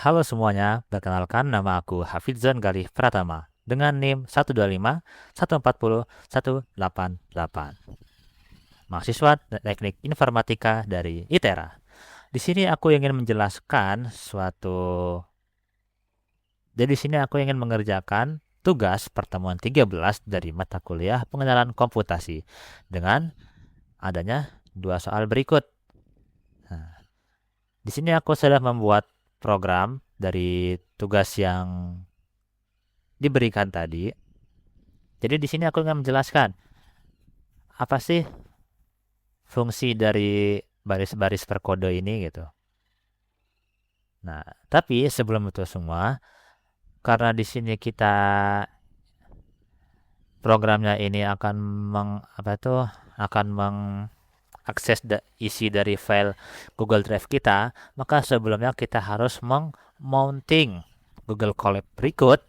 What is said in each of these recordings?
Halo semuanya, perkenalkan nama aku Hafizan Galih Pratama dengan NIM 125 140 188. Mahasiswa Teknik Informatika dari ITERA. Di sini aku ingin menjelaskan Jadi di sini aku ingin mengerjakan tugas pertemuan 13 dari mata kuliah pengenalan komputasi dengan adanya dua soal berikut. Nah, di sini aku sudah membuat program dari tugas yang diberikan tadi. Jadi di sini aku ingin menjelaskan apa sih fungsi dari baris-baris per kode ini gitu. Nah, tapi sebelum itu semua, karena di sini kita programnya ini akan mengakses isi dari file Google Drive kita, maka sebelumnya kita harus mounting Google Colab berikut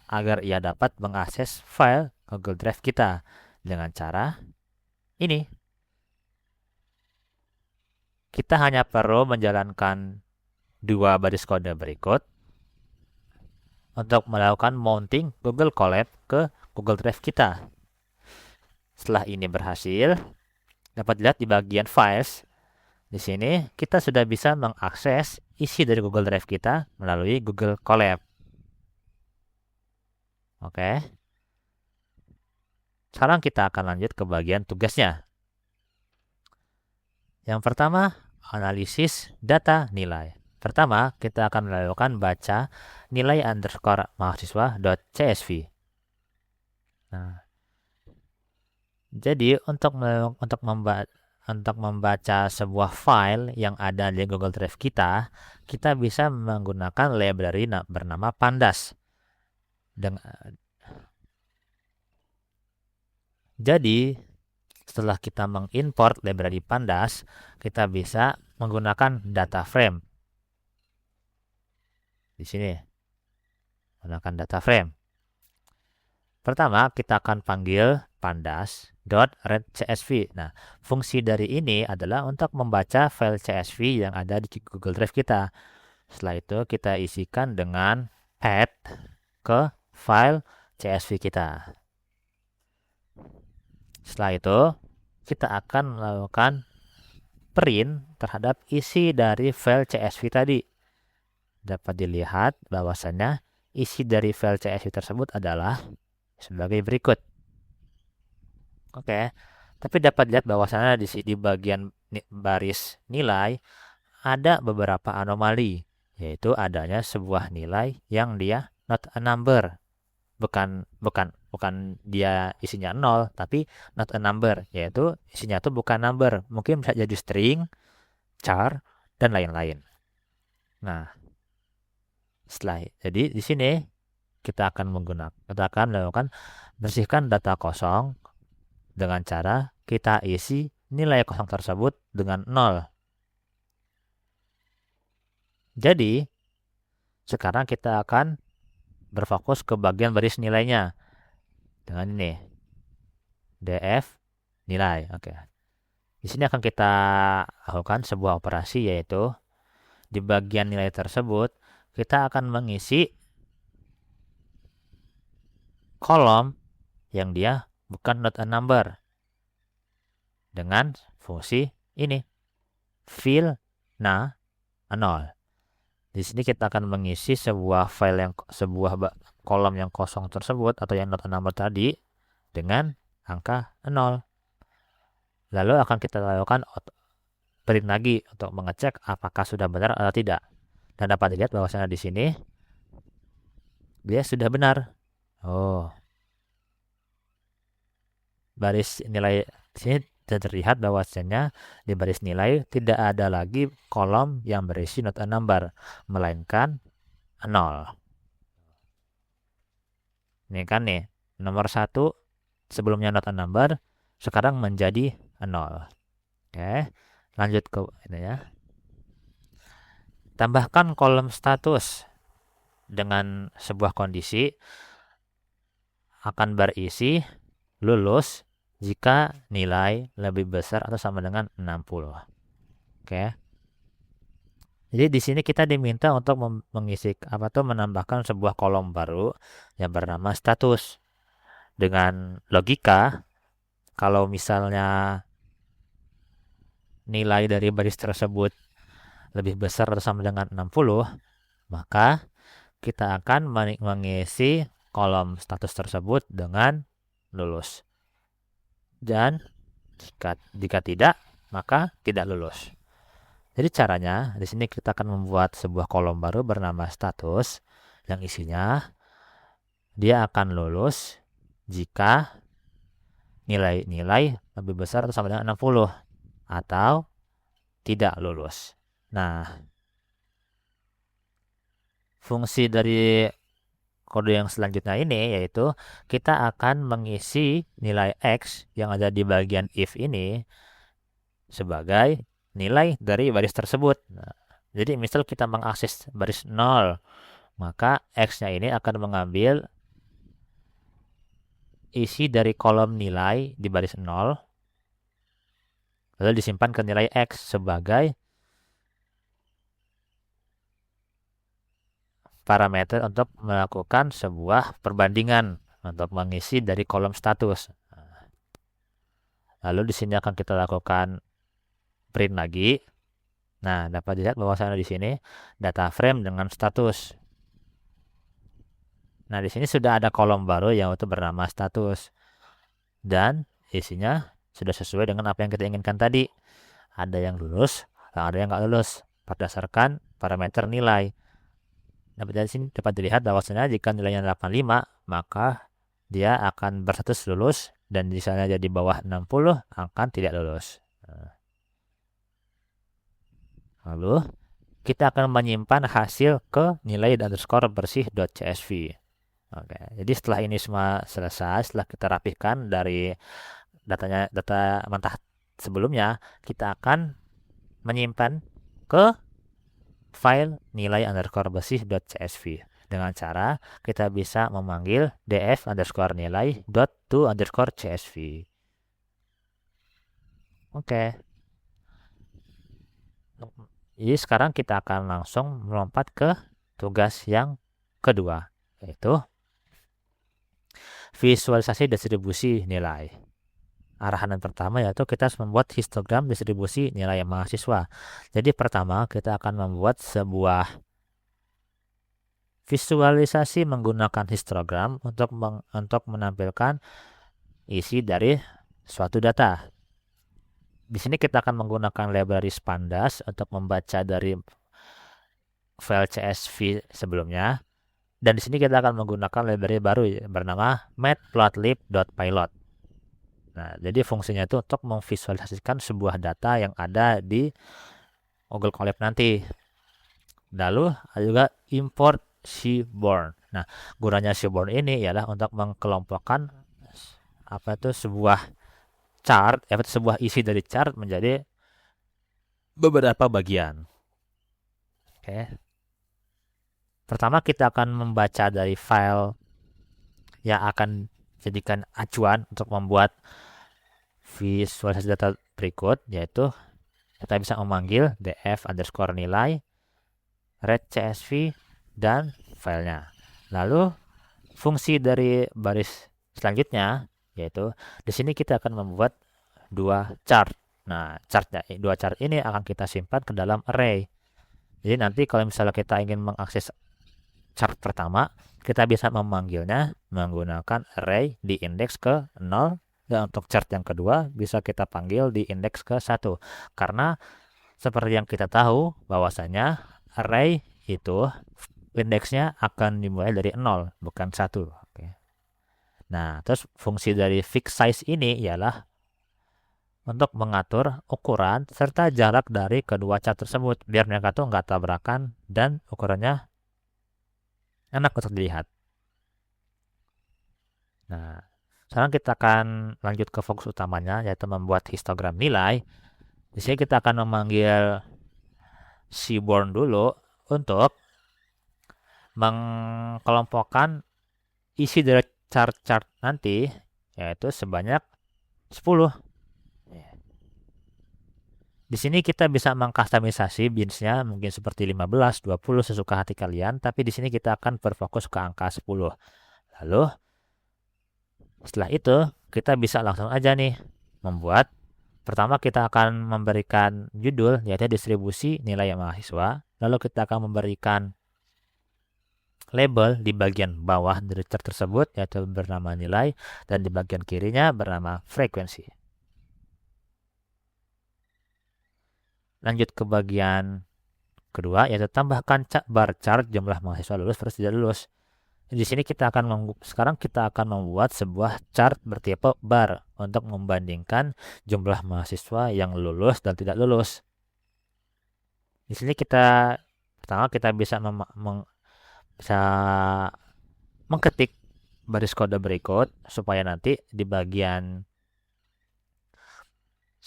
agar ia dapat mengakses file Google Drive kita dengan cara ini. Kita hanya perlu menjalankan dua baris kode berikut untuk melakukan mounting Google Colab ke Google Drive kita. Setelah ini berhasil, dapat dilihat di bagian files. Di sini kita sudah bisa mengakses isi dari Google Drive kita melalui Google Colab. Oke. Sekarang kita akan lanjut ke bagian tugasnya. Yang pertama, analisis data nilai. Pertama, kita akan melakukan baca nilai underscore mahasiswa.csv. Nah, jadi untuk membaca sebuah file yang ada di Google Drive kita bisa menggunakan library bernama Pandas. Jadi, setelah kita mengimport library Pandas, kita bisa menggunakan data frame. Di sini, menggunakan data frame. Pertama, kita akan panggil pandas.readcsv. Nah, fungsi dari ini adalah untuk membaca file CSV yang ada di Google Drive kita. Setelah itu, kita isikan dengan path ke file CSV kita. Setelah itu, kita akan melakukan print terhadap isi dari file CSV tadi. Dapat dilihat bahwasannya isi dari file CSV tersebut adalah sebagai berikut. Oke, tapi dapat dilihat bahwasannya di bagian baris nilai ada beberapa anomali, yaitu adanya sebuah nilai yang dia not a number. Bukan dia isinya 0, tapi not a number, yaitu isinya itu bukan number, mungkin bisa jadi string, char, dan lain-lain. Nah, jadi di sini kita akan melakukan bersihkan data kosong dengan cara kita isi nilai kosong tersebut dengan 0. Jadi, sekarang kita akan berfokus ke bagian baris nilainya dengan ini df nilai. Oke. Di sini akan kita lakukan sebuah operasi, yaitu di bagian nilai tersebut kita akan mengisi kolom yang dia bukan not a number dengan fungsi ini fill a 0. Di sini kita akan mengisi sebuah kolom yang kosong tersebut atau yang not a number tadi dengan angka 0. Lalu akan kita lakukan print lagi untuk mengecek apakah sudah benar atau tidak. Dan dapat dilihat bahwasanya di sini dia sudah benar. Oh. Baris nilai di sini terlihat bahwasanya di baris nilai tidak ada lagi kolom yang berisi not a number, melainkan 0. Ini kan nih, nomor 1 sebelumnya not a number, sekarang menjadi 0. Oke, lanjut ke ini ya. Tambahkan kolom status dengan sebuah kondisi akan berisi lulus jika nilai lebih besar atau sama dengan 60. Oke. Jadi di sini kita diminta untuk mengisi menambahkan sebuah kolom baru yang bernama status. Dengan logika, kalau misalnya nilai dari baris tersebut lebih besar atau sama dengan 60, maka kita akan mengisi kolom status tersebut dengan lulus. Dan jika tidak, maka tidak lulus. Jadi caranya di sini kita akan membuat sebuah kolom baru bernama status yang isinya dia akan lulus jika nilai-nilai lebih besar atau sama dengan 60 atau tidak lulus. Nah, fungsi dari kode yang selanjutnya ini yaitu kita akan mengisi nilai X yang ada di bagian if ini sebagai nilai dari baris tersebut. Nah, jadi misal kita mengakses baris 0, maka X-nya ini akan mengambil isi dari kolom nilai di baris 0, lalu disimpan ke nilai X sebagai parameter untuk melakukan sebuah perbandingan untuk mengisi dari kolom status. Lalu di sini akan kita lakukan print lagi. Nah, dapat dilihat bahwasanya di sini data frame dengan status. Nah, di sini sudah ada kolom baru yang itu bernama status. Dan isinya sudah sesuai dengan apa yang kita inginkan tadi. Ada yang lulus, ada yang nggak lulus berdasarkan parameter nilai. Nah, dari sini dapat dilihat bahwasanya jika nilainya 85, maka dia akan berstatus lulus, dan misalnya jadi bawah 60 akan tidak lulus. Lalu kita akan menyimpan hasil ke nilai underscore bersih.csv. Oke, jadi setelah ini semua selesai, setelah kita rapihkan dari data mentah sebelumnya, kita akan menyimpan ke file nilai underscore bersih.csv dengan cara kita bisa memanggil df underscore nilai .to underscore csv. Oke. Jadi sekarang kita akan langsung melompat ke tugas yang kedua, yaitu visualisasi distribusi nilai. Arahan yang pertama yaitu kita harus membuat histogram distribusi nilai mahasiswa. Jadi pertama kita akan membuat sebuah visualisasi menggunakan histogram untuk menampilkan isi dari suatu data. Di sini kita akan menggunakan library Pandas untuk membaca dari file CSV sebelumnya. Dan di sini kita akan menggunakan library baru bernama matplotlib.pilot. Nah, jadi fungsinya itu untuk memvisualisasikan sebuah data yang ada di Google Colab nanti. Lalu ada juga import Seaborn. Nah, gunanya Seaborn ini ialah untuk mengkelompokkan sebuah chart, sebuah isi dari chart menjadi beberapa bagian. Oke. Pertama kita akan membaca dari file yang akan jadikan acuan untuk membuat visualisasi data berikut, yaitu kita bisa memanggil df underscore nilai read csv dan filenya. Lalu fungsi dari baris selanjutnya yaitu di sini kita akan membuat dua chart. Nah, dua chart ini akan kita simpan ke dalam array. Jadi nanti kalau misalnya kita ingin mengakses chart pertama, kita bisa memanggilnya menggunakan array di indeks ke 0, dan untuk chart yang kedua bisa kita panggil di indeks ke 1. Karena seperti yang kita tahu bahwasanya array itu indeksnya akan dimulai dari 0, bukan 1. Oke. Nah, terus fungsi dari fixed size ini ialah untuk mengatur ukuran serta jarak dari kedua chart tersebut biar mereka tuh nggak tabrakan dan ukurannya enak untuk dilihat. Nah, sekarang kita akan lanjut ke fokus utamanya, yaitu membuat histogram nilai. Di sini kita akan memanggil Seaborn dulu untuk mengkelompokkan isi dari chart-chart nanti, yaitu sebanyak 10. Di sini kita bisa mengkustomisasi binsnya mungkin seperti 15, 20 sesuka hati kalian, tapi di sini kita akan berfokus ke angka 10. Lalu setelah itu kita bisa langsung aja nih membuat. Pertama kita akan memberikan judul yaitu distribusi nilai mahasiswa. Lalu kita akan memberikan label di bagian bawah dari chart tersebut yaitu bernama nilai, dan di bagian kirinya bernama frekuensi. Lanjut ke bagian kedua yaitu tambahkan bar chart jumlah mahasiswa lulus versus tidak lulus. Di sini sekarang kita akan membuat sebuah chart bertipe bar untuk membandingkan jumlah mahasiswa yang lulus dan tidak lulus. Di sini pertama kita bisa mengketik baris kode berikut supaya nanti di bagian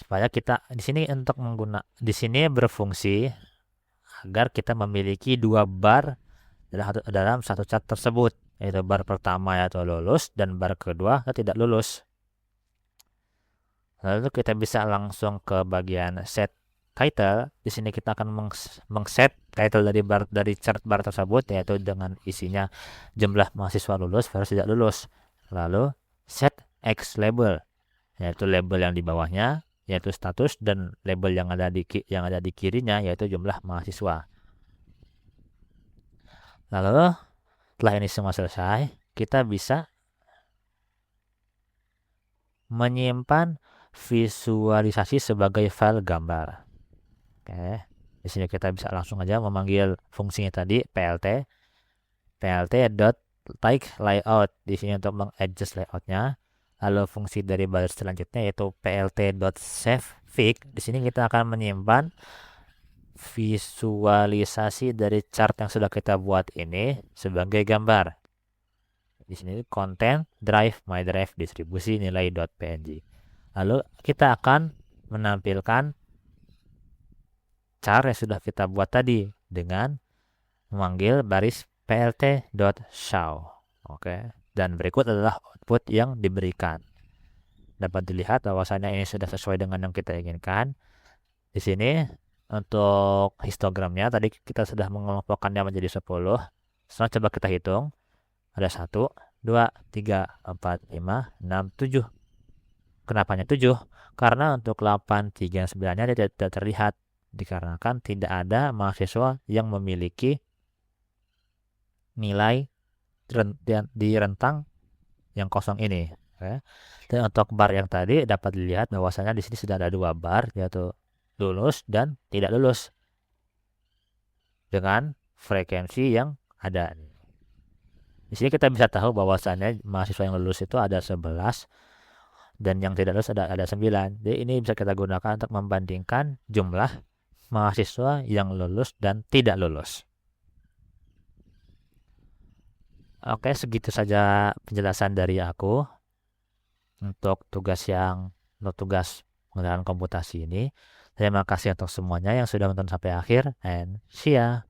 kita di sini berfungsi agar kita memiliki 2 bar dalam satu chart tersebut, yaitu bar pertama yaitu lulus dan bar kedua tidak lulus. Lalu kita bisa langsung ke bagian set title. Di sini kita akan mengset title dari chart bar tersebut yaitu dengan isinya jumlah mahasiswa lulus versus tidak lulus. Lalu set X label yaitu label yang di bawahnya yaitu status, dan label yang ada di kirinya yaitu jumlah mahasiswa. Lalu setelah ini semua selesai, kita bisa menyimpan visualisasi sebagai file gambar. Oke, di sini kita bisa langsung aja memanggil fungsinya tadi plt.take layout di sini untuk mengadjust layoutnya. Lalu fungsi dari baris selanjutnya yaitu plt.savefig. Di sini kita akan menyimpan visualisasi dari chart yang sudah kita buat ini sebagai gambar. Di sini content drive my drive distribusi nilai.png. Lalu kita akan menampilkan chart yang sudah kita buat tadi dengan memanggil baris plt.show. Oke. Dan berikut adalah output yang diberikan. Dapat dilihat bahwasannya ini sudah sesuai dengan yang kita inginkan. Di sini untuk histogramnya tadi kita sudah mengelompokkannya menjadi 10. Sekarang coba kita hitung. Ada 1, 2, 3, 4, 5, 6, 7. Kenapanya 7? Karena untuk 8, 3, 9-nya tidak terlihat. Dikarenakan tidak ada mahasiswa yang memiliki nilai di rentang yang kosong ini. Oke. Dan untuk bar yang tadi dapat dilihat bahwasanya di sini sudah ada 2 bar yaitu lulus dan tidak lulus dengan frekuensi yang ada. Di sini kita bisa tahu bahwasannya mahasiswa yang lulus itu ada 11 dan yang tidak lulus ada 9. Jadi ini bisa kita gunakan untuk membandingkan jumlah mahasiswa yang lulus dan tidak lulus. Oke, segitu saja penjelasan dari aku untuk tugas penggunaan komputasi ini. Terima kasih untuk semuanya yang sudah menonton sampai akhir, and see ya.